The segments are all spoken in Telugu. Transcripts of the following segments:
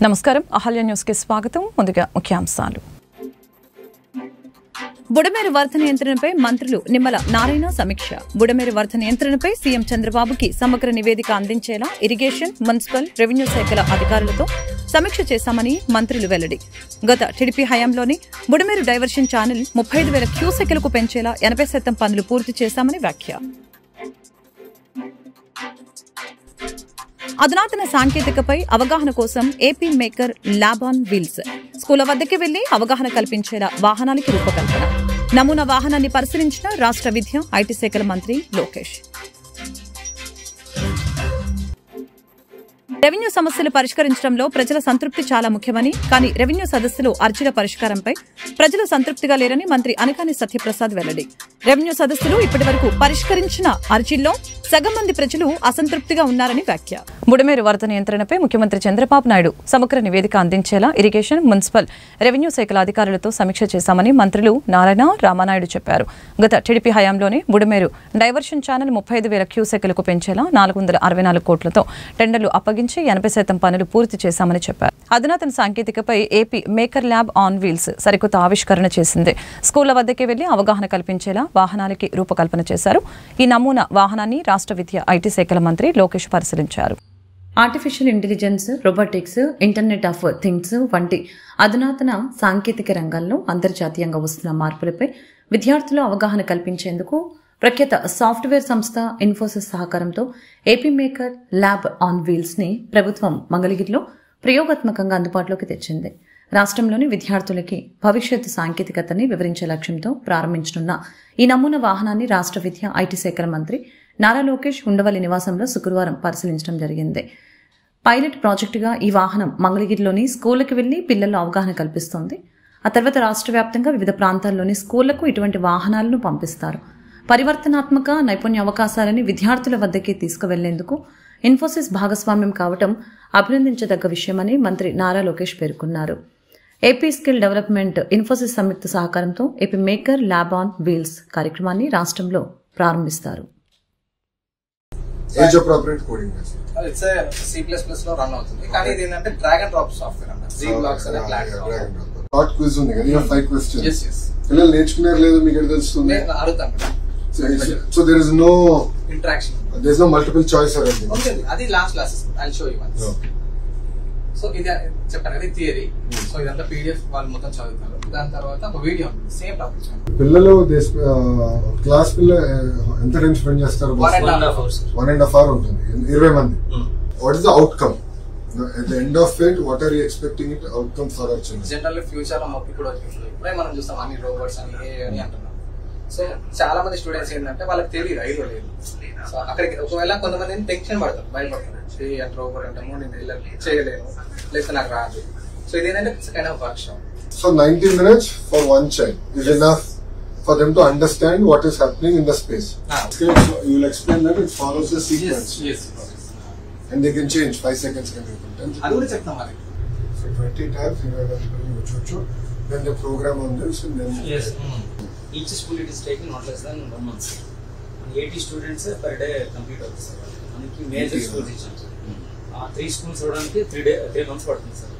నమస్కారం అహల్య న్యూస్ కి స్వాగతం. ముందుగా ముఖ్యాంశాలు. బుడమేరు వరద నియంత్రణపై మంత్రులు నిమ్మల నారాయణ సమీక్ష. బుడమేరు వరద నియంత్రణపై సీఎం చంద్రబాబుకి సమగ్ర నివేదిక అందించేలా ఇరిగేషన్, మున్సిపల్, రెవెన్యూ శాఖల అధికారులతో సమీక్ష చేశామని మంత్రులు వెల్లడి. గత టీడీపీ హయాంలోని బుడమేరు డైవర్షన్ ఛానల్ 35,000 క్యూసెక్లకు పెంచేలా 80% పనులు పూర్తి చేశామని వ్యాఖ్య. అధునాతన సాంకేతికపై అవగాహన కోసం AP maker lab on wheels స్కూళ్ల వద్దకి వెళ్లి అవగాహన కల్పించేలా వాహనానికి రూపకల్పన. నమూనా వాహనాన్ని పరిశీలించిన రాష్ట్ర విద్య, ఐటీ శాఖల మంత్రి లోకేష్. రెవెన్యూ సమస్యలు పరిష్కరించడంలో ప్రజల సంతృప్తి చాలా ముఖ్యమని, కానీ రెవెన్యూ సదస్సులు అర్జీల పరిష్కారంపై ప్రజలు సంతృప్తిగా లేరని మంత్రి అనకాని సత్యప్రసాద్ వెల్లడి. రెవెన్యూ సదస్సులు ఇప్పటి వరకు పరిష్కరించిన అర్జీల్లో సగం మంది ప్రజలు అసంతృప్తిగా ఉన్నారని వ్యాఖ్య. బుడమేరు వరద నియంత్రణపై ముఖ్యమంత్రి చంద్రబాబు నాయుడు సమగ్ర నివేదిక అందించేలా ఇరిగేషన్, మున్సిపల్, రెవెన్యూ శాఖల అధికారులతో సమీక్ష చేశామని మంత్రులు నారాయణ, రామానాయుడు చెప్పారు. గత టీడీపీ హయాంలోనే బుడమేరు డైవర్షన్ ఛానల్ 35,000 క్యూసెక్లకు పెంచేలా 464 కోట్లతో టెండర్లు అప్పగించి 80% పనులు పూర్తి చేశామని చెప్పారు. అధునాతన సాంకేతికపై AP maker lab on wheels సరికొత్త ఆవిష్కరణ చేసింది. స్కూళ్ల వద్దకే వెళ్లి అవగాహన కల్పించేలా వాహనానికి రూపకల్పన చేశారు. ఈ నమూనా వాహనాన్ని రాష్ట్ర విద్య, ఐటీ శాఖల మంత్రి లోకేష్ పరిశీలించారు. Artificial intelligence, robotics, internet of things వంటి అధునాతన సాంకేతిక రంగాల్లో అంతర్జాతీయంగా వస్తున్న మార్పులపై విద్యార్థులు అవగాహన కల్పించేందుకు ప్రఖ్యాత సాఫ్ట్వేర్ సంస్థ ఇన్ఫోసిస్ సహకారంతో AP maker lab on wheels ని ప్రభుత్వం మంగళగిరిలో ప్రయోగాత్మకంగా అందుబాటులోకి తెచ్చింది. రాష్ట్రంలోని విద్యార్థులకి భవిష్యత్తు సాంకేతికతని వివరించే లక్ష్యంతో ప్రారంభించనున్న ఈ నమూనా వాహనాన్ని రాష్ట్ర విద్య, ఐటీ శాఖల మంత్రి నారా లోకేష్ ఉండవల్లి నివాసంలో శుక్రవారం పరిశీలించడం జరిగింది. పైలట్ ప్రాజెక్టుగా ఈ వాహనం మంగళగిరిలోని స్కూళ్లకు వెళ్లి పిల్లల్లో అవగాహన కల్పిస్తోంది. ఆ తర్వాత రాష్ట్ర వ్యాప్తంగా వివిధ ప్రాంతాల్లోని స్కూళ్లకు ఇటువంటి వాహనాలను పంపిస్తారు. పరివర్తనాత్మక నైపుణ్య అవకాశాలని విద్యార్థుల వద్దకే తీసుకువెళ్లేందుకు ఇన్ఫోసిస్ భాగస్వామ్యం కావడం అభినందించదగ్గ విషయమని మంత్రి నారా లోకేష్ పేర్కొన్నారు. ఏపీ స్కిల్ డెవలప్మెంట్, ఇన్ఫోసిస్ సంయుక్త సహకారంతో AP maker lab on wheels కార్యక్రమాన్ని రాష్ట్రంలో ప్రారంభిస్తారు. Age appropriate coding it's C++ లో రన్ అవుతుంది, కానీ ఇది ఏంటంటే డ్రాగ్ అండ్ డ్రాప్ సాఫ్ట్వేర్ అన్నమాట. జీ బ్లాక్స్ అనే ప్లాట్ఫామ్. షార్ట్ క్విజ్ ఉంది కదా, 5 క్వశ్చన్స్. yes yes పిల్లలు నేర్చుకున్నారు లేదు మీకు ఎక్కడ తెలుస్తుంది? నేను అడుగుతాను. So there is no interaction, there is no multiple choice or anything. Okay, అది last classes I will show you ones. So ఇది చెప్పాను కదా, థియరీ. సో ఇదంతా PDF వాళ్ళు మొత్తం చదువుతారు. దాని తర్వాత ఒక వీడియో ఉంటుంది, సేమ్ టాపిక్. పిల్లలు క్లాస్ పిల్లలు ఎంత టైం స్పెండ్ చేస్తారు? 1.5 hours ఉంటుంది, 20 మంది. What is the outcome at the end of it? What are you expecting it outcome for our children? Generally future లో ఇప్పుడు ఇప్పుడే మనం చూస్తాం అన్ని రోబోట్స్ అని అని అంటున్నాం. సో చాలా మంది స్టూడెంట్స్ ఏంటంటే వాళ్ళకి తెలియదు, ఐడియా లేదు. సో అక్కడికి ఒకవేళ కొంతమంది టెన్షన్ పడతారు, భయపడతారు. అంటే రోబోట్ అంటాము, నేను చేయలేను, లేకపోతే నాకు రాదు. సో ఇదేంటంటే kind of work shop. So 90 minutes for one child is enough for them to understand what is happening in the space. Okay, so you will explain that it follows the sequence. Yes. And they can change 5 seconds can be put. అది కూడా చెప్తాం మరి. So 20 times you have to then the program on this and then yes. Each school it is taking not less than 1 month. 80 students per day complete అవుతుంది సార్. మనకి మేజర్ స్కూల్స్ ఇచ్చాం సార్. 3 schools అవడానికి 3 months పడుతుంది సార్.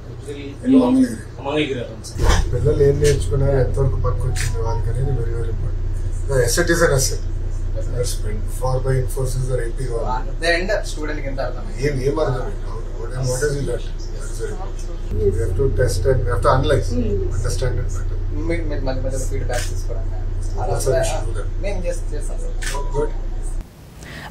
మంగళగిరి సార్. పిల్లలు ఏం నేర్చుకున్నారు, ఎంతవరకు పనికొచ్చింది వాళ్ళకి అనేది very very important. The asset is an asset. For by Infosys or AP or the end student కి ఎంత అర్థమైంది, ఏం అర్థమైంది, what is it learned? We have to test and we have to analyze, understand it better. మధ్య మధ్యలో ఫీడ్బ్యాక్ తీసుకోవడం మేము చేస్తాం. Good.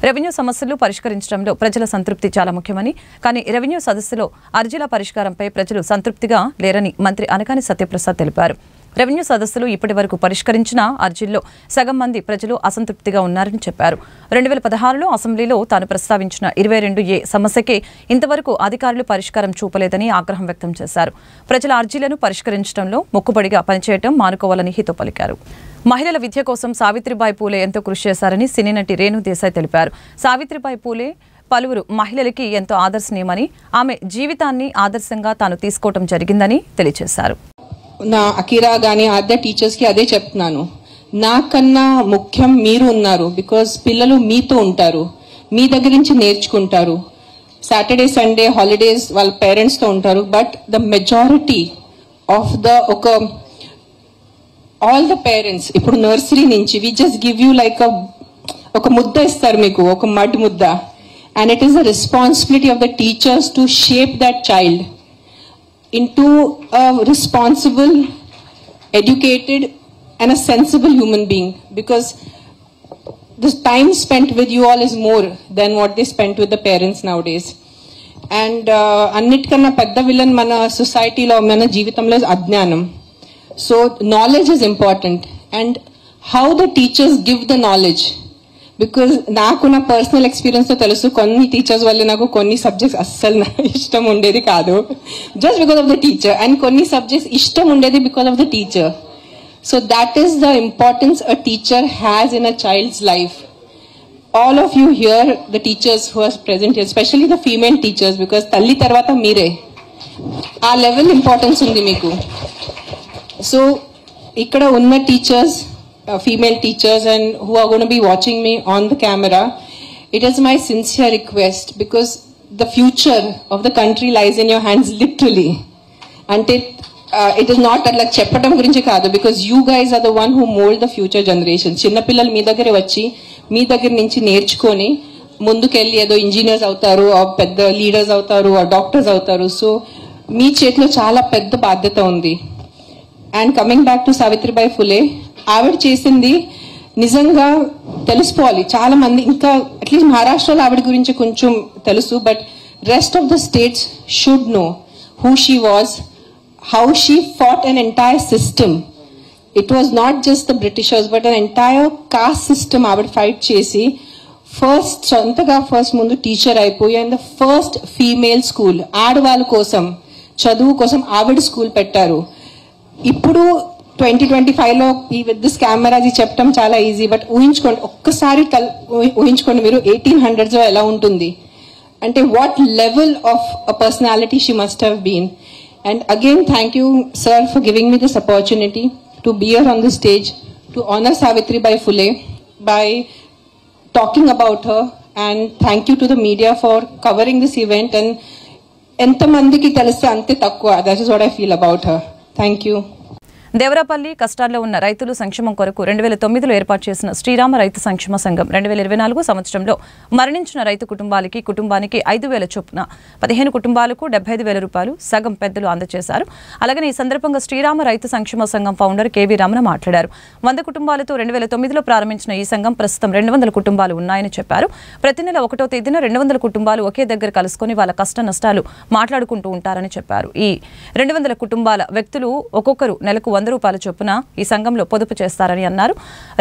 రెవెన్యూ సమస్యలు పరిష్కరించడంలో ప్రజల సంతృప్తి చాలా ముఖ్యమని, కానీ రెవెన్యూ సదస్సులో అర్జీల పరిష్కారంపై ప్రజలు సంతృప్తిగా లేరని మంత్రి అనకాని సత్యప్రసాద్ తెలిపారు. రెవెన్యూ సదస్సులు ఇప్పటి వరకు పరిష్కరించిన అర్జీల్లో సగం మంది ప్రజలు అసంతృప్తిగా ఉన్నారని చెప్పారు. 2016లో అసెంబ్లీలో తాను ప్రస్తావించిన 22A సమస్యకే ఇంతవరకు అధికారులు పరిష్కారం చూపలేదని ఆగ్రహం వ్యక్తం చేశారు. ప్రజల అర్జీలను పరిష్కరించడంలో మొక్కుబడిగా పనిచేయడం మానుకోవాలని హితో పలికారు. మహిళల విద్య కోసం సావిత్రిబాయి పూలే ఎంతో కృషి చేశారని సినీ నటి రేణు దేశాయ్ తెలిపారు. సావిత్రిబాయి పూలే పలువురు మహిళలకి ఎంతో ఆదర్శనీయమని, ఆమె జీవితాన్ని ఆదర్శంగా తాను తీసుకోవడం జరిగిందని తెలియజేశారు. నా అకిరా గానీ ఆద్య టీచర్స్ కి అదే చెప్తున్నాను, నాకన్నా ముఖ్యం మీరు ఉన్నారు. బికాజ్ పిల్లలు మీతో ఉంటారు, మీ దగ్గర నుంచి నేర్చుకుంటారు. సాటర్డే సండే హాలిడేస్ వాళ్ళ పేరెంట్స్తో ఉంటారు. But the majority of the all the parents ఇప్పుడు నర్సరీ నుంచి we just give you like ఒక ముద్ద ఇస్తారు మీకు, ఒక మడ్ ముద్ద. And it is the responsibility of the teachers to shape that child into a responsible, educated and a sensible human being, because the time spent with you all is more than what they spent with the parents nowadays. And annitkana pedda villain mana society lo mana jeevitamlo ajnanam. So knowledge is important, and how the teachers give the knowledge. Because నాకు నా పర్సనల్ ఎక్స్పీరియన్స్తో తెలుసు, కొన్ని టీచర్స్ వల్ల నాకు కొన్ని సబ్జెక్ట్స్ అస్సలు ఇష్టం ఉండేది కాదు, just because of the teacher. And కొన్ని సబ్జెక్ట్స్ ఇష్టం ఉండేది because of the teacher. So that is the importance a teacher has in a child's life. All of you here the teachers who are present here, especially the female teachers, because తల్లి తర్వాత మీరే, ఆ లెవెల్ ఇంపార్టెన్స్ ఉంది మీకు. సో ఇక్కడ ఉన్న teachers, female teachers and who are going to be watching me on the camera, it is my sincere request, because the future of the country lies in your hands literally. And it is not like చెప్పడం గురించి కాదు, because you guys are the one who mold the future generation. చిన్న పిల్లలు మీ దగ్గర వచ్చి మీ దగ్గర నుంచి నేర్చుకొని ముందుకెళ్ళి ఏదో ఇంజనీర్స్ అవుతారు, పెద్ద లీడర్స్ అవుతారు, డాక్టర్స్ అవుతారు. సో మీ చేతిలో చాలా పెద్ద బాధ్యత ఉంది. And coming back to Savitribai Phule, ఆవిడ చేసింది నిజంగా తెలుసుకోవాలి చాలా మంది. ఇంకా అట్లీస్ట్ మహారాష్ట్రలో ఆవిడ గురించి కొంచెం తెలుసు, but rest of the states should know who she was, how she fought an entire system. It was not just the Britishers but an entire cost system ఆవిడ ఫైట్ చేసి సొంతగా ఫస్ట్ ముందు టీచర్ అయిపోయి, and the first female school ఆడవాళ్ళ కోసం చదువు కోసం ఆవిడ స్కూల్ పెట్టారు. ఇప్పుడు 2025లో విత్ దిస్ కెమెరా అది చెప్పడం చాలా ఈజీ, బట్ ఊహించుకోండి, ఒక్కసారి ఊహించుకోండి మీరు 1800s ఎలా ఉంటుంది అంటే what level of a personality she must have been. And again thank you sir for giving me this opportunity to be here on the stage to honour Savitribai Phule by talking about her. And thank you to the media for covering this event. And ఎంతమందికి తెలిస్తే అంతే తక్కువ, that is what I feel about her. Thank you. Devarapalli కష్టాల్లో ఉన్న రైతులు సంక్షేమం కొరకు 2009లో ఏర్పాటు చేసిన శ్రీరామ రైతు సంక్షేమ సంఘం 2024 సంవత్సరంలో మరణించిన రైతు కుటుంబానికి 5,000 చొప్పున 15 కుటుంబాలకు 75,000 రూపాయలు సగం పెద్దలు అందజేశారు. అలాగే ఈ సందర్భంగా శ్రీరామ రైతు సంక్షేమ సంఘం ఫౌండర్ కేవీ రమణ మాట్లాడారు. 100 కుటుంబాలతో 2009లో ప్రారంభించిన ఈ సంఘం ప్రస్తుతం 200 కుటుంబాలు ఉన్నాయని చెప్పారు. ప్రతి నెల 1వ తేదీన 200 కుటుంబాలు ఒకే దగ్గర కలుసుకొని వాళ్ళ కష్ట నష్టాలు మాట్లాడుకుంటూ ఉంటారని చెప్పారు. ఈ 200 కుటుంబాల వ్యక్తులు ఒక్కొక్కరు నెలకు 100 రూపాయల చొప్పున ఈ సంఘంలో పొదుపు చేస్తారని అన్నారు.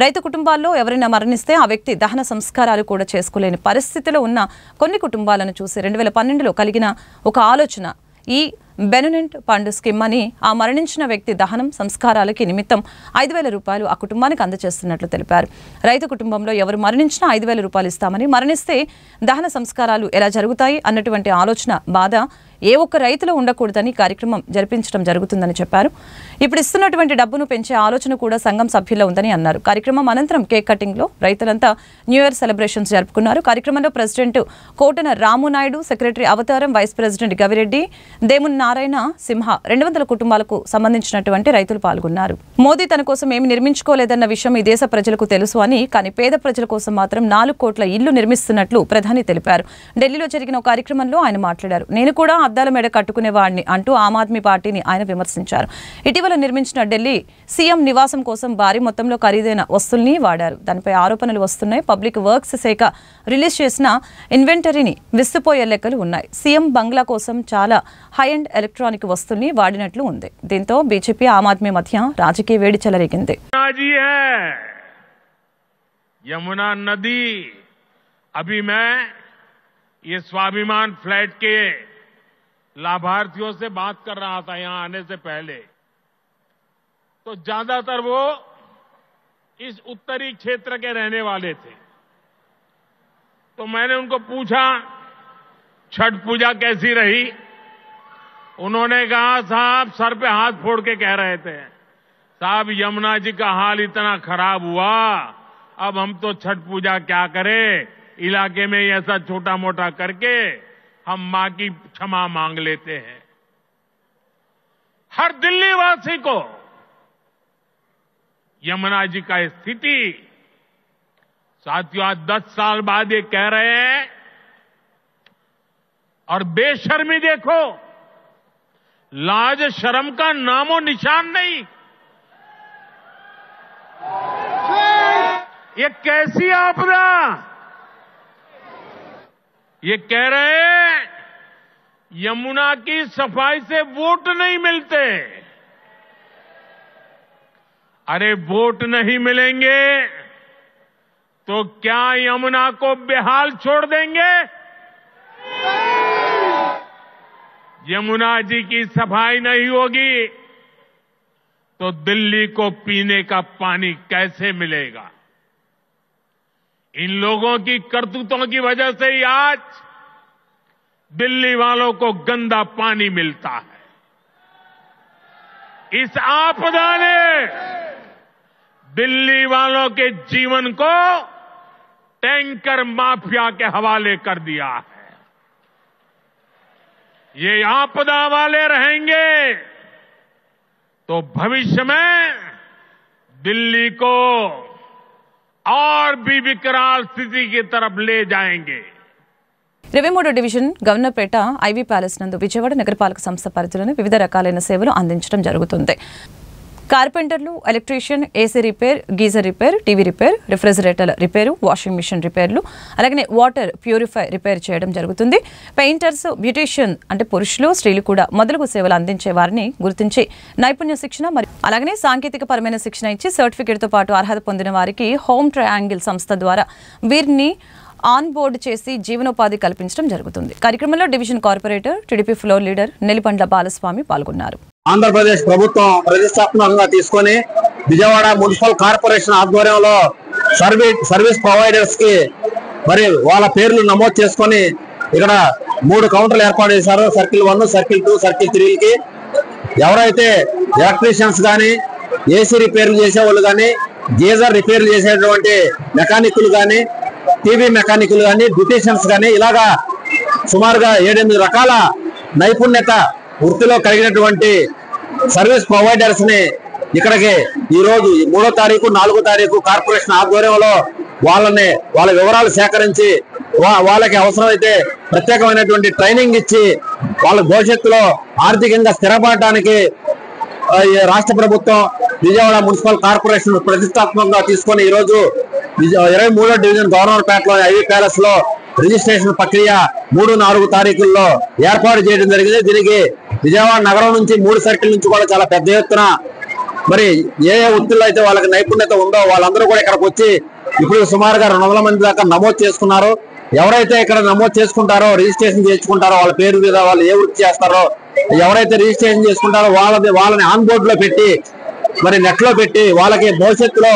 రైతు కుటుంబాల్లో ఎవరైనా మరణిస్తే ఆ వ్యక్తి దహన సంస్కారాలు కూడా చేసుకోలేని పరిస్థితిలో ఉన్న కొన్ని కుటుంబాలను చూసి 2012లో కలిగిన ఒక ఆలోచన ఈ బెనినెంట్ ఫండ్ స్కీమ్ అని ఆ మరణించిన వ్యక్తి దహనం సంస్కారాలకి నిమిత్తం 5,000 రూపాయలు ఆ కుటుంబానికి అందజేస్తున్నట్లు తెలిపారు. రైతు కుటుంబంలో ఎవరు మరణించినా 5,000 రూపాయలు ఇస్తామని, మరణిస్తే దహన సంస్కారాలు ఎలా జరుగుతాయి అన్నటువంటి ఆలోచన బాధ ఏ ఒక్క రైతులో ఉండకూడదని కార్యక్రమం జరిపించడం జరుగుతుందని చెప్పారు. ఇప్పుడు ఇస్తున్నటువంటి డబ్బును పెంచే ఆలోచన కూడా సంఘం సభ్యుల్లో ఉందని అన్నారు. కార్యక్రమం అనంతరం కేక్ కటింగ్ లో రైతులంతా న్యూ ఇయర్ సెలబ్రేషన్స్ జరుపుకున్నారు. కార్యక్రమంలో ప్రెసిడెంట్ కోటన రామునాయుడు, సెక్రటరీ అవతారం, వైస్ ప్రెసిడెంట్ గవిరెడ్డి, దేమున్ నారాయణ సింహ 200 కుటుంబాలకు సంబంధించినటువంటి రైతులు పాల్గొన్నారు. మోదీ తన కోసం ఏమి నిర్మించుకోలేదన్న విషయం ఈ దేశ ప్రజలకు తెలుసు అని, కానీ పేద ప్రజల కోసం మాత్రం 4 కోట్ల ఇల్లు నిర్మిస్తున్నట్లు ప్రధాని తెలిపారు. ఢిల్లీలో జరిగిన ఒక కార్యక్రమంలో ఆయన మాట్లాడారు. నేను కూడా అద్దాల మేడ కట్టుకునేవాడిని అంటూ ఆమ్ ఆద్మీ పార్టీని ఆయన విమర్శించారు. ఇటీవల నిర్మించిన ఢిల్లీ సీఎం నివాసం కోసం భారీ మొత్తంలో ఖరీదైన వస్తువుల్ని వాడారు. దానిపై ఆరోపణలు వస్తున్నాయి. పబ్లిక్ వర్క్స్ శాఖ రిలీజ్ చేసిన ఇన్వెంటరీని విస్తుపోయే లెక్కలు ఉన్నాయి. సీఎం బంగ్లా కోసం చాలా హై అండ్ ఎలక్ట్రానిక్ వస్తువుల్ని వాడినట్లు ఉంది. దీంతో బీజేపీ ఆమ్ ఆద్మీ మధ్య రాజకీయ వేడి చెలరేగింది. यमुना नदी अभी मैं ये स्वाभिमान फ्लैट के लाभार्थियों से बात कर रहा था यहां आने से पहले, तो ज्यादातर वो इस उत्तरी क्षेत्र के रहने वाले थे. तो मैंने उनको पूछा छठ पूजा कैसी रही. उन्होंने कहा साहब सर पे हाथ फोड़ के कह रहे थे, साहब यमुना जी का हाल इतना खराब हुआ, अब हम तो छठ पूजा क्या करें, इलाके में ऐसा छोटा मोटा करके हम मां की क्षमा मांग लेते हैं। हर दिल्ली वासी को यमुना जी का स्थिति, साथियों आज 10 साल बाद ये कह रहे हैं, और बेशर्मी देखो, लाज शर्म का नामो निशान नहीं। ये कैसी आपदा? ये कह रहे हैं यमुना की सफाई से वोट नहीं मिलते। अरे वोट नहीं मिलेंगे तो क्या यमुना को बेहाल छोड़ देंगे? यमुना जी की सफाई नहीं होगी तो दिल्ली को पीने का पानी कैसे मिलेगा? इन लोगों की करतूतों की वजह से ही आज दिल्ली वालों को गंदा पानी मिलता है। इस आपदा ने दिल्ली वालों के जीवन को टैंकर माफिया के हवाले कर दिया है। ये आपदा वाले रहेंगे तो भविष्य में दिल्ली को और भी विकराल स्थिति की तरफ ले जाएंगे। 23వ డివిజన్ గవర్నర్పేట ఐవీ ప్యాలెస్ నందు విజయవాడ నగరపాలక సంస్థ పరిధిలోని వివిధ రకాలైన సేవలు అందించడం జరుగుతుంది. కార్పెంటర్లు, electrician, AC repair, geyser repair, TV repair, refrigerator repair, washing machine రిపేర్లు, అలాగే వాటర్ ప్యూరిఫై రిపేర్ చేయడం జరుగుతుంది. పెయింటర్స్, బ్యూటీషియన్ అంటే పురుషులు, స్త్రీలు కూడా మొదలగు సేవలు అందించే వారిని గుర్తించి నైపుణ్య శిక్షణ మరియు అలాగే సాంకేతిక పరమైన శిక్షణ ఇచ్చి సర్టిఫికేట్తో పాటు అర్హత పొందిన వారికి హోమ్ ట్రయాంగిల్ సంస్థ ద్వారా వీరిని ఆన్ బోర్డు చేసి జీవనోపాధి కల్పించడం జరుగుతుంది. కార్యక్రమంలో division corporator, TDP floor leader Nellipandla Balaswamy పాల్గొన్నారు. ఆంధ్రప్రదేశ్ ప్రభుత్వం ప్రతిష్టాత్మకంగా తీసుకొని విజయవాడ మున్సిపల్ కార్పొరేషన్ ఆధ్వర్యంలో సర్వీస్ ప్రొవైడర్స్ కి మరి వాళ్ళ పేర్లు నమోదు చేసుకొని ఇక్కడ 3 కౌంటర్లు ఏర్పాటు చేశారు. సర్కిల్ 1, సర్కిల్ 2, సర్కిల్ 3కి ఎవరైతే ఎలక్ట్రీషియన్స్ కానీ, ఏసీ రిపేర్లు చేసేవాళ్ళు కానీ, గీజర్ రిపేర్లు చేసేటువంటి మెకానికులు కానీ, టీవీ మెకానికులు కానీ, బ్యూటీషియన్స్ కానీ ఇలాగా సుమారుగా 7-8 రకాల నైపుణ్యత వృత్తిలో కలిగినటువంటి సర్వీస్ ప్రొవైడర్స్ ని ఇక్కడికి ఈ రోజు 3వ తారీఖు, 4వ తారీఖు కార్పొరేషన్ ఆధ్వర్యంలో వాళ్ళ వివరాలు సేకరించి వాళ్ళకి అవసరమైతే ప్రత్యేకమైనటువంటి ట్రైనింగ్ ఇచ్చి వాళ్ళ భవిష్యత్తులో ఆర్థికంగా స్థిరపడటానికి రాష్ట్ర ప్రభుత్వం విజయవాడ మున్సిపల్ కార్పొరేషన్ ప్రతిష్టాత్మకంగా తీసుకొని ఈ రోజు 23వ డివిజన్ గవర్నర్పేటలో ఐవీ ప్యాలెస్ లో రిజిస్ట్రేషన్ ప్రక్రియ 3, 4 తారీఖుల్లో ఏర్పాటు చేయడం జరిగింది. దీనికి విజయవాడ నగరం నుంచి 3 సర్కిల్ నుంచి కూడా చాలా పెద్ద ఎత్తున మరి ఏ వృత్తుల్లో అయితే వాళ్ళకి నైపుణ్యత ఉందో వాళ్ళందరూ కూడా ఇక్కడికి వచ్చి ఇప్పుడు సుమారుగా 200 మంది దాకా నమోదు చేసుకున్నారు. ఎవరైతే ఇక్కడ నమోదు చేసుకుంటారో, రిజిస్ట్రేషన్ చేసుకుంటారో, వాళ్ళ పేరు మీద వాళ్ళు ఏ వృత్తి చేస్తారో, ఎవరైతే రిజిస్ట్రేషన్ చేసుకుంటారో వాళ్ళని ఆన్ బోర్డు లో పెట్టి మరి నెట్ లో పెట్టి వాళ్ళకి భవిష్యత్తులో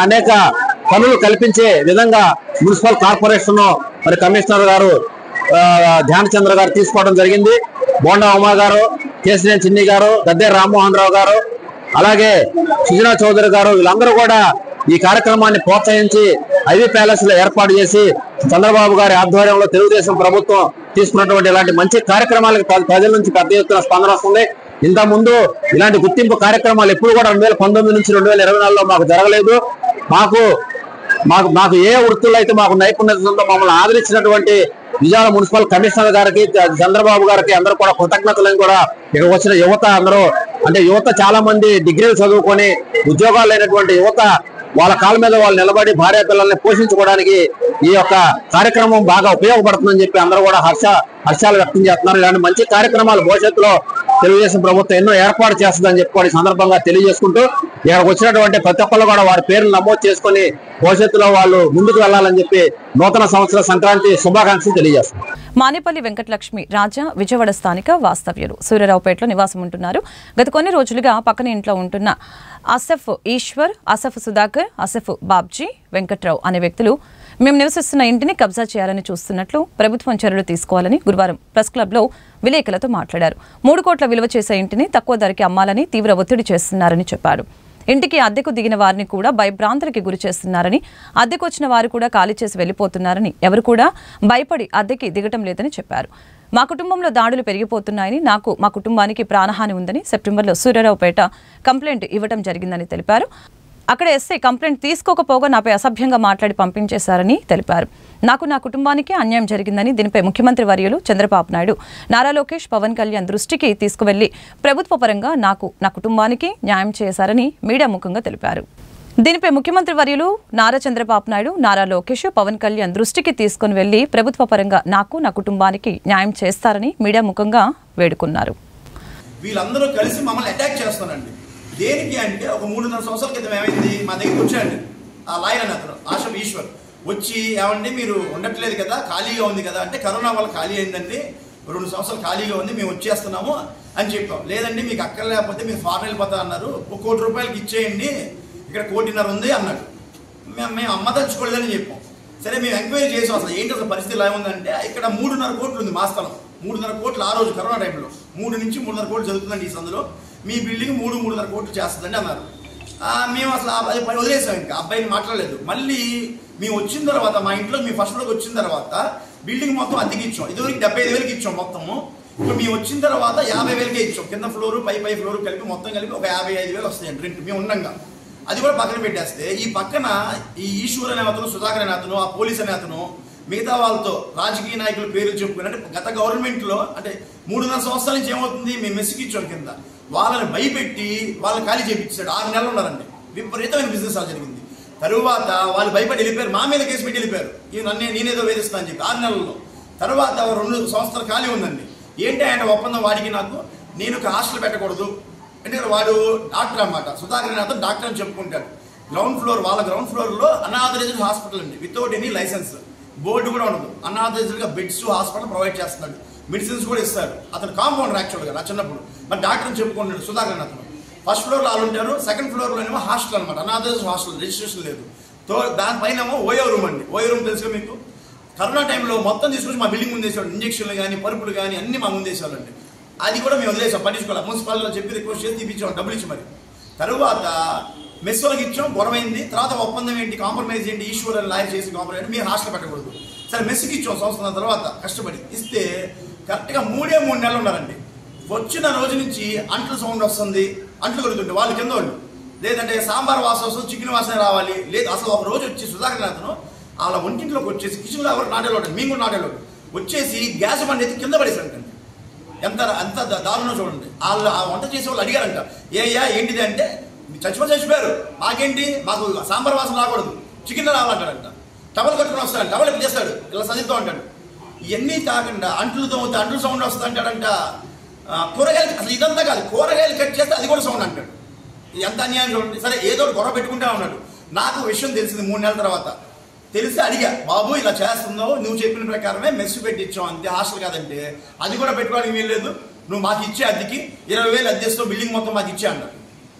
అనేక పనులు కల్పించే విధంగా మున్సిపల్ కార్పొరేషన్ మరి కమిషనర్ గారు ధ్యాన్ చంద్ర గారు తీసుకోవడం జరిగింది. బోండా ఉమా గారు, కేసీఎన్ చిన్ని గారు, గద్దె రామ్మోహన్ రావు గారు, అలాగే సుజనా చౌదరి గారు వీళ్ళందరూ కూడా ఈ కార్యక్రమాన్ని ప్రోత్సహించి ఐవీ ప్యాలెస్ లో ఏర్పాటు చేసి చంద్రబాబు గారి ఆధ్వర్యంలో తెలుగుదేశం ప్రభుత్వం తీసుకున్నటువంటి ఇలాంటి మంచి కార్యక్రమాలకు ప్రజల నుంచి పెద్ద ఎత్తున స్పందన వస్తుంది. ఇంత ముందు ఇలాంటి గుర్తింపు కార్యక్రమాలు ఎప్పుడు కూడా 2019 నుంచి 2024లో మాకు జరగలేదు. మాకు ఏ వృత్తుల్లో అయితే మాకు నైపుణ్యత ఉందో మమ్మల్ని ఆదరించినటువంటి విజయవాడ మున్సిపల్ కమిషనర్ గారికి, చంద్రబాబు గారికి అందరూ కూడా కృతజ్ఞతలను కూడా ఇక్కడ వచ్చిన యువత అందరూ అంటే యువత చాలా మంది డిగ్రీలు చదువుకొని ఉద్యోగాలు లేనటువంటి యువత వాళ్ళ కాళ్ళ మీద వాళ్ళు నిలబడి భార్య పిల్లల్ని పోషించుకోవడానికి ఈ యొక్క కార్యక్రమం బాగా ఉపయోగపడుతుందని చెప్పి అందరూ కూడా హర్షాలు వ్యక్తం చేస్తున్నారు. ఇలాంటి మంచి కార్యక్రమాలు భవిష్యత్తులో తెలుగుదేశం ప్రభుత్వం ఎన్నో ఏర్పాటు చేస్తుందని చెప్పి సందర్భంగా తెలియజేసుకుంటూ ఇక్కడికి వచ్చినటువంటి ప్రతి ఒక్కళ్ళు కూడా వారి పేర్లు నమోదు చేసుకుని భవిష్యత్తులో వాళ్ళు ముందుకు వెళ్లాలని చెప్పి నూతన సంవత్సర సంక్రాంతి శుభాకాంక్షలు తెలియజేస్తున్నారు. మానేపల్లి వెంకటలక్ష్మి రాజా విజయవాడ స్థానిక వాస్తవ్యులు సూర్యరావుపేటలో నివాసం ఉంటున్నారు. గత కొన్ని రోజులుగా పక్కన ఇంట్లో ఉంటున్న అసఫ్ ఈశ్వర్, అసఫ్ సుధాకర్, అసఫ్ బాబ్జీ, వెంకట్రావు అనే వ్యక్తులు మేము నివసిస్తున్న ఇంటిని కబ్జా చేయాలని చూస్తున్నట్లు ప్రభుత్వం చర్యలు తీసుకోవాలని గురువారం ప్రెస్ క్లబ్లో విలేకరులతో మాట్లాడారు. 3 కోట్ల విలువ చేసే ఇంటిని తక్కువ ధరకి అమ్మాలని తీవ్ర ఒత్తిడి చేస్తున్నారని చెప్పారు. ఇంటికి అద్దెకు దిగిన వారిని కూడా భయభ్రాంతులకి గురి చేస్తున్నారని, అద్దెకు వచ్చిన వారు కూడా ఖాళీ చేసి వెళ్లిపోతున్నారని, ఎవరు కూడా భయపడి అద్దెకి దిగటం లేదని చెప్పారు. మా కుటుంబంలో దాడులు పెరిగిపోతున్నాయని, నాకు మా కుటుంబానికి ప్రాణహాని ఉందని సెప్టెంబర్లో సూర్యారావుపేట కంప్లైంట్ ఇవ్వడం జరిగిందని తెలిపారు. అక్కడ ఎస్ఐ కంప్లైంట్ తీసుకోకపోగా నాపై అసభ్యంగా మాట్లాడి పంపించేశారని తెలిపారు. నాకు నా కుటుంబానికి అన్యాయం జరిగిందని, దీనిపై ముఖ్యమంత్రి వర్యులు చంద్రబాబు నాయుడు, నారా లోకేష్, పవన్ కళ్యాణ్ దృష్టికి తీసుకువెళ్లి ప్రభుత్వ పరంగా నాకు నా కుటుంబానికి న్యాయం చేశారని మీడియా ముఖంగా తెలిపారు. దీనిపై ముఖ్యమంత్రి వర్యులు నారా చంద్రబాబు నాయుడు, నారా లోకేష్, పవన్ కళ్యాణ్ దృష్టికి తీసుకుని వెళ్లి ప్రభుత్వ పరంగా నాకు నా కుటుంబానికి న్యాయం చేస్తారని మీడియా ముఖంగా వేడుకున్నారు. వీళ్ళందరూ కలిసి మమ్మల్ని అటాక్ చేస్తారండి. దేనికి అంటే ఒక 3.5 సంవత్సరాల క్రితం ఏమైంది, మా దగ్గరికి వచ్చాయండి ఆ లాయర్ అని అతను ఆశం ఈశ్వర్ వచ్చి, ఏమండి మీరు ఉండట్లేదు కదా, ఖాళీగా ఉంది కదా అంటే, కరోనా వల్ల ఖాళీ అయిందండి, 2 సంవత్సరాలు ఖాళీగా ఉంది, మేము వచ్చేస్తున్నాము అని చెప్పాం. లేదండి మీకు అక్కడ లేకపోతే మీరు ఫారెన్ వెళ్ళిపోతా అన్నారు, 1 కోటి రూపాయలకి ఇచ్చేయండి, ఇక్కడ 1.5 కోటి ఉంది అన్నాడు. మేము అమ్మదలుచుకోలేదని చెప్పాం. సరే మేము ఎంక్వైరీ చేసాం అసలు ఏంటి అసలు పరిస్థితి ఎలా ఉందంటే, ఇక్కడ 3.5 కోట్లు ఉంది మా స్థలం, 3.5 కోట్లు ఆ రోజు కరోనా టైంలో 3 నుంచి 3.5 కోట్లు జరుగుతుందండి ఈ సందులో, మీ బిల్డింగ్ 3.5 కోట్లు చేస్తుందండి అన్నారు. మేము అసలు అది వదిలేసాం, ఇంకా అబ్బాయిని మాట్లాడలేదు. మళ్ళీ మేము వచ్చిన తర్వాత మా ఇంట్లో మీ ఫస్ట్ ఫ్లోర్కి వచ్చిన తర్వాత బిల్డింగ్ మొత్తం అద్దెకి ఇచ్చాం. ఇదివరకు 75,000కి ఇచ్చాం మొత్తము. ఇప్పుడు మేము వచ్చిన తర్వాత 50,000కే ఇచ్చాం. కింద ఫ్లోరు పై ఫ్లోరు కలిపి మొత్తం కలిపి ఒక 55,000 వస్తాయండి రెంట్ మేము ఉండగా. అది కూడా పక్కన పెట్టేస్తే, ఈ పక్కన ఈ ఈశ్వర్ అనే అతను, సుధాకర్ అనే అతను, ఆ పోలీస్ అనే అతను మిగతా వాళ్ళతో రాజకీయ నాయకుల పేర్లు చెప్పుకుని, అంటే గత గవర్నమెంట్లో అంటే 3.5 సంవత్సరాల నుంచి ఏమవుతుంది, మేము మెస్సికిచ్చాం కింద వాళ్ళని భయపెట్టి వాళ్ళని ఖాళీ చేయించాడు. 6 నెలలు ఉన్నారండి. విపరీతమైన బిజినెస్ అలా జరిగింది. తరువాత వాళ్ళు భయపడి వెళ్ళిపోయారు, మా మీద కేసు పెట్టి వెళ్ళిపోయారు, నేనేదో వేధిస్తా అని చెప్పి 6 నెలల్లో. తర్వాత 2 సంవత్సరాలు ఖాళీ ఉందండి. ఏంటి అంటే ఒప్పందం వాడికి నాకు, నేను ఒక హాస్టల్ పెట్టకూడదు అంటే, వాడు డాక్టర్ అన్నమాట, సుధాకర్ అతను డాక్టర్ అని చెప్పుకుంటాడు. గ్రౌండ్ ఫ్లోర్, వాళ్ళ గ్రౌండ్ ఫ్లోర్లో అన్ఆథరైజ్డ్ హాస్పిటల్ అండి, వితౌట్ ఎనీ లైసెన్స్, బోర్డు కూడా ఉండదు. అన్ఆథరైజ్డ్గా బెడ్స్ హాస్పిటల్ ప్రొవైడ్ చేస్తున్నాడు, మెడిసిన్స్ కూడా ఇస్తారు. అతను కాంపౌండర్ యాక్చువల్గా నా చిన్నప్పుడు, మరి డాక్టర్ అని చెప్పుకుంటాడు సుధాకర్ అతను. ఫస్ట్ ఫ్లోర్లో వాళ్ళు ఉంటారు, సెకండ్ ఫ్లోర్లోనేమో హాస్టల్ అనమాట, అన్ఆథరైజ్డ్ హాస్టల్, రిజిస్ట్రేషన్ లేదు. దానిపైన ఓయో రూమ్ అండి. ఓయో రూమ్ తెలుసుగా మీకు, కరోనా టైంలో మొత్తం తీసుకొచ్చి మా బిల్డింగ్ ముందేసేవాడు, ఇంజక్షన్లు కానీ పరుపులు కానీ అన్ని మా ముందేసేవాళ్ళండి. అది కూడా మేము వదిలేసాం, పట్టించుకోవాలి. మున్సిపాలిటీలో చెప్పి రిక్వెస్ట్ చేసి తీపించాం, డబ్బులు ఇచ్చి. మరి తరువాత మెస్ వాళ్ళకి ఇచ్చాం, గొడవైంది. తర్వాత ఒప్పందం ఏంటి, కాంప్రమైజ్ ఏంటి, ఈశ్వర్ అని లాయర్ చేసి కాంప్రమైజ్, మీరు హాస్టల్ పెట్టకూడదు. సరే మెస్కి ఇచ్చాం, సంవత్సరం తర్వాత కష్టపడి ఇస్తే కరెక్ట్గా 3 నెలలు ఉన్నారండి. వచ్చిన రోజు నుంచి అంట్లు సౌండ్ వస్తుంది, అంట్లు కలుగుతుంటే వాళ్ళు కింద వాళ్ళు, లేదంటే సాంబార్ వాసన వస్తుంది, చికెన్ వాసన రావాలి. లేదు అసలు ఒక రోజు వచ్చి సుధాకర్ అతను వాళ్ళ ఒంటింట్లోకి వచ్చేసి, కిచెన్లో ఎవరు నాటేలోడు, మేము కూడా నాటేలోడు, వచ్చేసి గ్యాస్ బండి ఎత్తి కింద పడేసారంటండి. ఎంత దారుణం చూడండి. వాళ్ళు ఆ వంట చేసే వాళ్ళు అడిగారంట, ఏంటిది అంటే, చచ్చిపోయారు, మాకేంటి, మాకు సాంబార్ వాసన రాకూడదు, చికెన్ రావాలంటాడంట. టవల్ కట్టుకుని వస్తాడు, టవల్ ఎప్పుడు చేస్తాడు, ఇలా సదితో అంటాడు. ఇవన్నీ కాకుండా అంట్లతో అంట్లు సౌండ్ వస్తుంది అంటాడంట. కూరగాయలు అసలు ఇదంతా కాదు, కూరగాయలు కట్ చేస్తే అది కూడా సౌండ్ అంటాడు. ఎంత అన్యాయం చూడండి. సరే ఏదో గొడవ పెట్టుకుంటా ఉన్నాడు. నాకు విషయం తెలిసింది 3 నెలల తర్వాత. తెలిసి అడిగా, బాబు ఇలా చేస్తున్నావు, నువ్వు చెప్పిన ప్రకారమే మెస్ పెట్టించావు అంతే, హాస్టల్ కాదంటే. అది కూడా పెట్టుకోవడానికి వీల్లేదు, నువ్వు మాకు ఇచ్చే అద్దెకి 20,000 అద్దెస్తావు, బిల్డింగ్ మొత్తం మాకు ఇచ్చే అన్నాడు.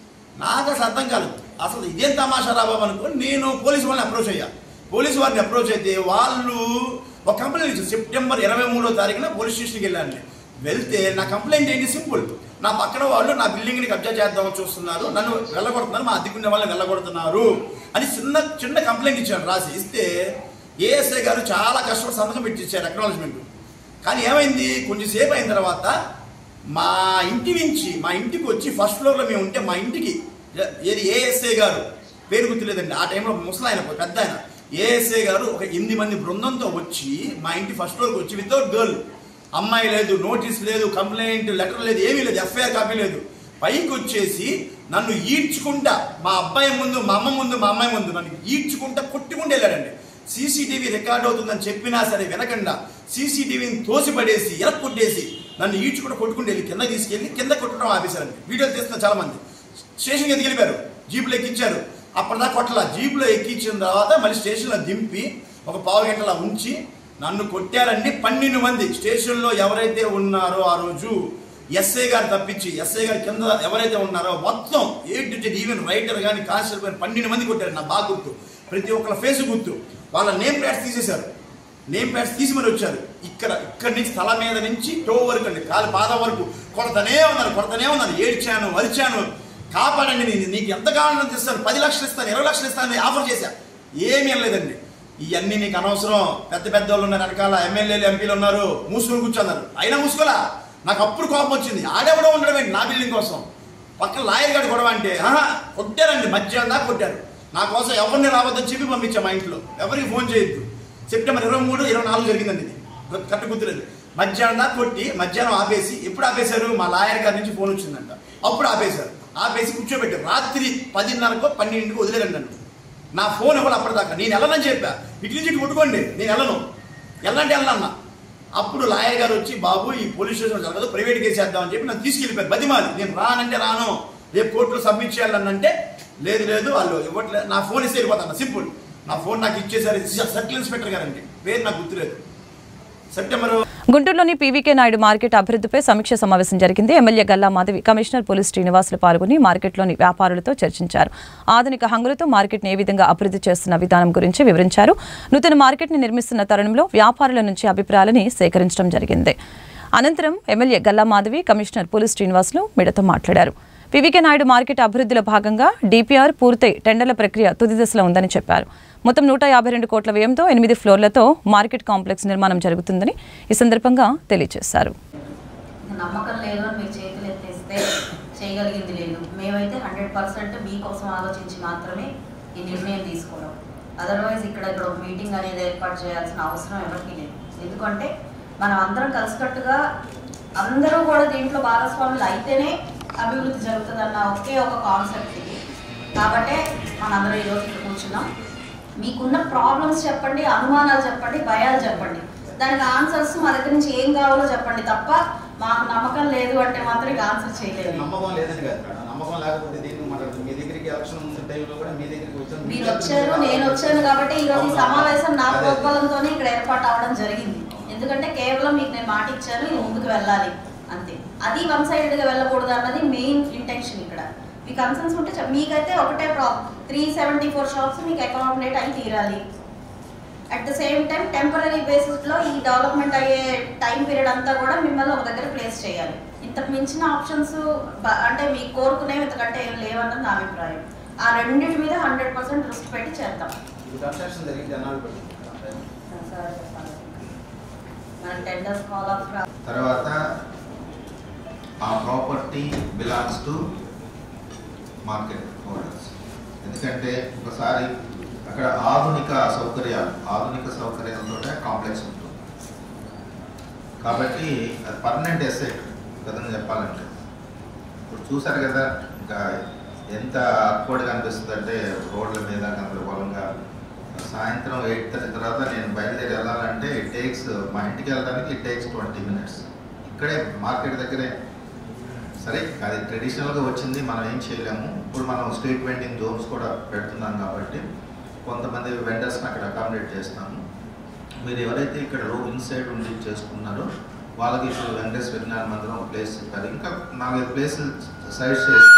నాకు అసలు అర్థం కాలేదు, అసలు ఇదేం తమాషా రాబాబు అనుకుని నేను పోలీసు వాళ్ళని అప్రోచ్ అయ్యా. పోలీసు వారిని అప్రోచ్ అయితే వాళ్ళు ఒక కంప్లైంట్ ఇచ్చారు. సెప్టెంబర్ 23వ తారీఖున పోలీస్ స్టేషన్కి వెళ్ళాను. వెళ్తే నా కంప్లైంట్ ఏంటి, సింపుల్, నా పక్కన వాళ్ళు నా బిల్డింగ్ని కబ్జా చేద్దామని చూస్తున్నారు, నన్ను వెళ్ళగొడుతున్నారు, మా అద్దెకున్న వాళ్ళని వెళ్ళగొడుతున్నారు అని చిన్న కంప్లైంట్ ఇచ్చాను. రాసి ఇస్తే ఏఎస్ఐ గారు చాలా కష్టపడి సంతకం పెట్టి ఇచ్చారు, అక్నాలజ్మెంట్. కానీ ఏమైంది, కొంచెంసేపు అయిన తర్వాత మా ఇంటికి వచ్చి ఫస్ట్ ఫ్లోర్లో మేము ఉంటే, మా ఇంటికి ఏది ఏఎస్ఐ గారు పేరు గుర్తులేదండి, ఆ టైంలో ముసలాయన పెద్ద ఆయన, ఏఎస్ఐ గారు ఒక 8 మంది బృందంతో వచ్చి మా ఇంటి ఫస్ట్ ఫ్లోర్కి వచ్చి, వితౌట్ గర్ల్, అమ్మాయి లేదు, నోటీస్ లేదు, కంప్లైంట్ లెటర్ లేదు, ఏమీ లేదు, ఎఫ్ఐఆర్ కాపీ లేదు, పైకి వచ్చేసి నన్ను ఈడ్చుకుంటా, మా అబ్బాయి ముందు, మా అమ్మ ముందు, మా అమ్మాయి ముందు నన్ను ఈడ్చుకుంటా కొట్టుకుంటూ వెళ్ళాడండి. సీసీటీవీ రికార్డ్ అవుతుందని చెప్పినా సరే వినకుండా సీసీటీవీని తోసిపడేసి ఎలక్కొట్టేసి నన్ను ఈడ్చుకుంటూ కొట్టుకుంటూ వెళ్ళి కింద తీసుకెళ్ళి కింద కొట్టడం ఆపేశారండి. వీడియోలు తీస్తున్న చాలా మంది. స్టేషన్కి ఎదిగిలిపారు, జీపులో ఎక్కించారు. అప్పటిదాకా కొట్టలా, జీపులో ఎక్కించిన తర్వాత మళ్ళీ స్టేషన్లో దింపి ఒక పావు గంటలా ఉంచి నన్ను కొట్టారండి. 12 మంది స్టేషన్లో ఎవరైతే ఉన్నారో ఆ రోజు, ఎస్ఐ గారు తప్పించి, ఎస్ఐ గారి కింద ఎవరైతే ఉన్నారో మొత్తం A to Z, even writer కానీ కానిస్టేబుల్ కానీ 12 మంది కొట్టారు. నా బాగా గుర్తు, ప్రతి ఒక్కళ్ళ ఫేస్ గుర్తు. వాళ్ళ నేమ్ ప్లేట్స్ తీసేశారు, నేమ్ ప్లేట్స్ తీసి మరి వచ్చారు. ఇక్కడి నుంచి తల మీద నుంచి టో వరకు అండి, కాలు పాదం వరకు కొడతనే ఉన్నారు. ఏడ్చాను, అరిచాను. కాపాడండి, నీకు ఎంత కావాలని ఇస్తాను, 10 లక్షలు ఇస్తాను, 20 లక్షలు ఇస్తాను ఆఫర్ చేశా. ఏమీ లేదండి. ఇవన్నీ నీకు అనవసరం, పెద్ద పెద్ద వాళ్ళు ఉన్నారు వెనకాల, ఎమ్మెల్యేలు ఎంపీలు ఉన్నారు, మూసుకొని కూర్చున్నారు. అయినా మూసుకోలా. నాకు అప్పుడు కోపం వచ్చింది. ఆడెవడో ఉండడం ఏంటి నా బిల్డింగ్ కోసం, పక్కన లాయర్ గారు గొడవ అంటే కొట్టారండి, మధ్యాహ్నం దాకా కొట్టారు. నా కోసం ఎవరిని రావద్దని చెప్పి పంపించాం. మా ఇంట్లో ఎవరికి ఫోన్ చేయొద్దు. సెప్టెంబర్ 23, 24 జరిగిందండి ఇది, కట్టు గుర్తులేదు. మధ్యాహ్నం దాకా కొట్టి మధ్యాహ్నం ఆపేసి, ఎప్పుడు ఆపేశారు, మా లాయర్ గారి నుంచి ఫోన్ వచ్చిందంట, అప్పుడు ఆపేశారు. ఆపేసి కూర్చోబెట్టారు. రాత్రి 10:30కో 12కో వదిలేరండి నన్ను. నా ఫోన్ ఎవరు అప్పటిదాకా. నేను వెళ్ళనని చెప్పా, ఇటు నుంచి ఇటు కొట్టుకోండి, నేను వెళ్ళను, వెళ్ళన్నా. అప్పుడు లాయర్ గారు వచ్చి, బాబు ఈ పోలీస్ స్టేషన్ జరగదు, ప్రైవేట్ కేసు వేద్దామని చెప్పి నన్ను తీసుకెళ్ళిపోయారు. బతిమాలి, నేను రానంటే రాను, రేపు కోర్టులో సబ్మిట్ చేయాలనంటే లేదు వాళ్ళు ఇవ్వట్లేదు. నా ఫోన్ ఇస్తే వెళ్ళిపోతాను, సింపుల్. నా ఫోన్ నాకు ఇచ్చేసారు. సర్కిల్ ఇన్స్పెక్టర్ గారండి, పేరు నాకు గుర్తులేదు. సెప్టెంబర్ గుంటూరులోని పీవీకే నాయుడు మార్కెట్ అభివృద్ధిపై సమీక్ష సమావేశం జరిగింది. MLA Galla Madhavi, commissioner police Srinivasulu పాల్గొని మార్కెట్లోని వ్యాపారులతో చర్చించారు. ఆధునిక హంగులతో మార్కెట్ని ఏ విధంగా అభివృద్ధి చేస్తున్న విధానం గురించి వివరించారు. నూతన మార్కెట్ని నిర్మిస్తున్న తరుణంలో వ్యాపారుల నుంచి అభిప్రాయాలని సేకరించడం జరిగింది. అనంతరం MLA Galla Madhavi, commissioner police Srinivasulu మీడియాతో మాట్లాడారు. పీవీకే నాయుడు మార్కెట్ అభివృద్ధిలో భాగంగా డీపీఆర్ పూర్తయి టెండర్ల ప్రక్రియ తుది దశలో ఉందని చెప్పారు. మొత్తం 152 కోట్ల వ్యయంతో 8 ఫ్లోర్లతో మార్కెట్ కాంప్లెక్స్ నిర్మాణం జరుగుతుందని ఈ సందర్భంగా తెలియజేశారు. నమ్మకం లేదు అని మీరు చేతులు ఎత్తేస్తే చేయగలిగింది లేదు. మేమైతే 100% మీకోసం ఆలోచించి మాత్రమే ఈ నిర్ణయం తీసుకోవడం. అదర్వైజ్ ఇక్కడ ఒక మీటింగ్ అనేది ఏర్పాటు చేయాల్సిన అవసరం ఎవరికి లేదు. ఎందుకంటే మనం అందరం కలిసికట్టుగా అందరూ కూడా దీంట్లో భాగస్వాములు అయితేనే అభివృద్ధి జరుగుతుందన్న ఒకే ఒక కాన్సెప్ట్ ఇది. కాబట్టే మనందరం ఈరోజు ఇక్కడ కూర్చున్నాం. మీకున్న ప్రాబ్లమ్స్ చెప్పండి, అనుమానాలు చెప్పండి, భయాలు చెప్పండి, దానికి ఆన్సర్స్ మా దగ్గర నుంచి ఏం కావాలో చెప్పండి తప్ప మాకు నమ్మకం లేదు అంటే మాత్రం ఇక ఆన్సర్ చేయలేదు. నమ్మకం లేదని కాదు, నమ్మకం లేకపోతే దీన్ని మాట్లాడుతుంది. మీ దగ్గరికి ఎలక్షన్ టైంలో కూడా మీ దగ్గరికి వచ్చాను, మీరు వచ్చారు, నేను వచ్చాను కాబట్టి ఈరోజు ఈ సమావేశం నా ప్రోద్బలంతోనే ఇక్కడ ఏర్పాటు అవ్వడం జరిగింది. ఎందుకంటే కేవలం మీకు నేను మాట ఇచ్చాను, ఇది ముందుకు వెళ్ళాలి అంతే. అది 1 సైడెడ్గా వెళ్ళకూడదు అన్నది మెయిన్ ఇంటెన్షన్. ఇక్కడ మీ కన్సర్న్స్ ఉంటే మీకైతే ఒకటే ప్రాబ్లం, 374 షాప్స్ మీకు అకామిడేట్ అయి తీరాలి. At the same time temporary బేసిస్లో ఈ డెవలప్మెంట్ అయ్యే టైం పీరియడ్ అంతా కూడా మిమ్మల్ని ఒక దగ్గర ప్లేస్ చేయాలి. ఇంతకు మించిన ఆప్షన్స్ అంటే మీకు కోరుకునేవి ఇంతకంటే ఏం లేవన్నది నా అభిప్రాయం. ఆ రెండింటి మీద 100% దృష్టి పెట్టి చేద్దాం. మన టెండర్స్ కాల్ ఆఫ్ తర్వాత ఆ property belongs to market holders. ఎందుకంటే ఒకసారి అక్కడ ఆధునిక సౌకర్యాలతో కాంప్లెక్స్ ఉంటుంది కాబట్టి అది పర్మనెంట్ ఎసెట్ కదని చెప్పాలంటే. ఇప్పుడు చూసారు కదా ఇంకా ఎంత అక్వర్డ్గా అనిపిస్తుంది అంటే రోడ్ల మీద గందరగోళంగా. సాయంత్రం 8:30 తర్వాత నేను బయలుదేరి వెళ్ళాలంటే మా ఇంటికి వెళ్ళడానికి ఇట్ టేక్స్ 20 minutes. ఇక్కడే మార్కెట్ దగ్గరే. సరే అది ట్రెడిషనల్గా వచ్చింది, మనం ఏం చేయలేము. ఇప్పుడు మనం స్ట్రీట్ వెండింగ్ జోన్స్ కూడా పెడుతున్నాం కాబట్టి కొంతమంది వెండర్స్ని అక్కడ అకామిడేట్ చేస్తాము. మీరు ఎవరైతే ఇక్కడ ఇన్సైడ్ ఉండి చేసుకున్నారో వాళ్ళకి ఇప్పుడు వెంకటేశ్వర విజ్ఞాన మందిరం ఒక ప్లేస్ చెప్పారు. ఇంకా 4-5 ప్లేసులు సజెస్ట్ చేసి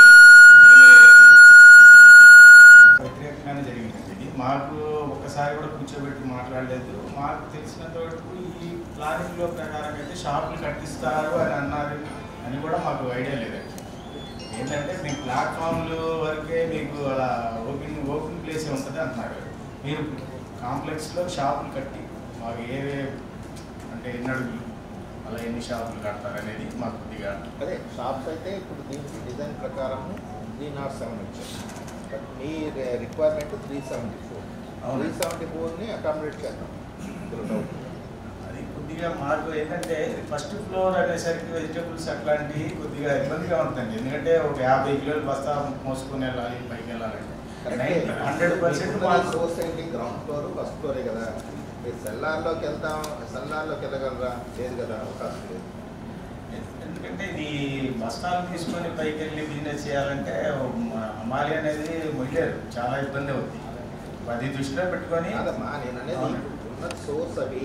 వ్యతిరేకంగానే జరిగింది. మాకు ఒక్కసారి కూడా కూర్చోబెట్టి మాట్లాడలేదు. మాకు తెలిసినంత వరకు ఈ ప్లానింగ్లో ప్రకారం అయితే షాపులు కట్టిస్తారు అని అన్నారు అని కూడా మాకు ఐడియా లేదండి. ఏంటంటే మీ ప్లాట్ఫామ్లు వరకే మీకు అలా ఓపెన్ ప్లేసే ఉంటుంది అంటున్నారు. మీరు కాంప్లెక్స్లో షాపులు కట్టి మాకు అంటే ఎన్ని అడుగులు అలా ఎన్ని షాపులు కడతారు అనేది మాకు కొద్దిగా అదే షాప్స్ అయితే ఇప్పుడు దీనికి డిజైన్ ప్రకారం 307 వచ్చాయి. But me requirement 374. 374ని అకామిడేట్ చేద్దాం. అది కొద్దిగా మాకు ఏంటంటే ఫస్ట్ ఫ్లోర్ అనేసరికి వెజిటేబుల్స్ అట్లాంటివి కొద్దిగా ఇబ్బందిగా ఉంటుంది. ఎందుకంటే ఒక 50 కిలోలు బస్తా మోసుకొని వెళ్ళాలి, పైకి వెళ్ళాలంటే 100% సొసైటీ గ్రౌండ్ ఫ్లోర్ ఫస్ట్ ఫ్లోరే కదా. మీరు సెల్లార్లోకి వెళ్ళగలరా? లేదు కదా, అవకాశం లేదు. ఎందుకంటే ఇది బస్తాలు తీసుకొని పైకి వెళ్ళి బిజినెస్ చేయాలంటే అమ్మాలి అనేది మొయ్యలేరు, చాలా ఇబ్బంది అవుతుంది. అది దృష్టిలో పెట్టుకొని అదమ్మా నేను అనేది ఉన్న సోర్స్ అవి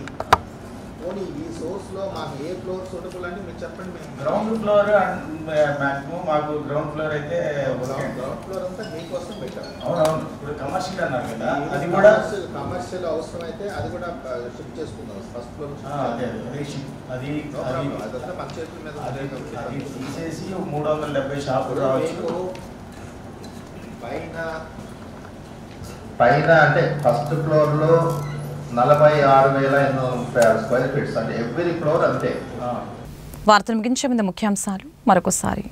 పోనీ ఈ సోర్స్లో మాకు ఏ ఫ్లోర్ సూటబుల్ అని మీరు చెప్పండి. మేము గ్రౌండ్ ఫ్లోర్ మ్యాక్సిమం మాకు గ్రౌండ్ ఫ్లోర్ అయితే గ్రౌండ్ ఫ్లోర్ అంతా మీకోసం పెట్టారు. అవునవును. ఇప్పుడు కమర్షియల్ అన్నారు కదా, అది కూడా కమర్షియల్ అవసరం అయితే అది కూడా షిఫ్ట్ చేసుకుందాం. ఫస్ట్ ఫ్లోర్ అది తీసేసి 370 షాపులు రావచ్చు. పైన అంటే ఫస్ట్ ఫ్లోర్లో 46,836 స్క్వేర్ ఫీట్స్ అంటే ఎవ్రీ ఫ్లోర్ అంతే. వార్తలు ముగించే ముందు ముఖ్యాంశాలు మరొకసారి.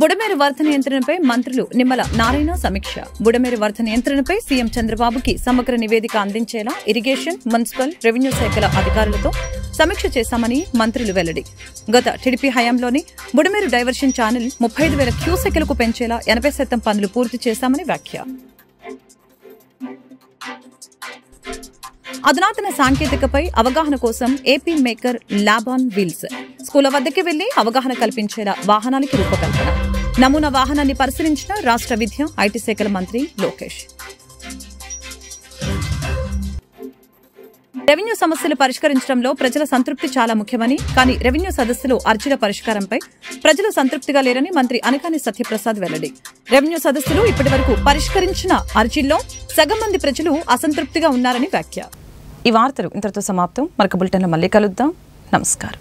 బుడమేరు వరద నియంత్రణపై మంత్రులు నిమ్మల నారాయణ సమీక్ష. బుడమేరు వరద నియంత్రణపై సీఎం చంద్రబాబుకి సమగ్ర నివేదిక అందించేలా ఇరిగేషన్, మున్సిపల్, రెవెన్యూ శాఖల అధికారులతో సమీక్ష చేశామని మంత్రులు వెల్లడి. గత టీడీపీ హయాంలోని బుడమేరు డైవర్షన్ ఛానల్ 35,000 క్యూసెక్లకు పెంచేలా 80% పనులు పూర్తి చేశామని వ్యాఖ్య. అధునాతన సాంకేతికపై అవగాహన కోసం AP maker lab on wheels. స్కూళ్ల వద్దకి వెళ్లి అవగాహన కల్పించేలా వాహనానికి రూపకల్పన. నమూనా వాహనాన్ని పరిశీలించిన రాష్ట్ర విద్య, ఐటీ శాఖల మంత్రి లోకేష్. రెవెన్యూ సమస్యలు పరిష్కరించడంలో ప్రజల సంతృప్తి చాలా ముఖ్యమని, కానీ రెవెన్యూ సదస్సులో అర్జీల పరిష్కారంపై ప్రజలు సంతృప్తిగా లేరని మంత్రి అనకాని సత్యప్రసాద్ వెల్లడి. రెవెన్యూ సదస్సులు ఇప్పటివరకు పరిష్కరించిన అర్జీల్లో సగం మంది ప్రజలు అసంతృప్తిగా ఉన్నారని వ్యాఖ్య. ఈ వార్తలు ఇంతటితో సమాప్తం. మరొక బులెటిన్లో మళ్ళీ కలుద్దాం. నమస్కారం.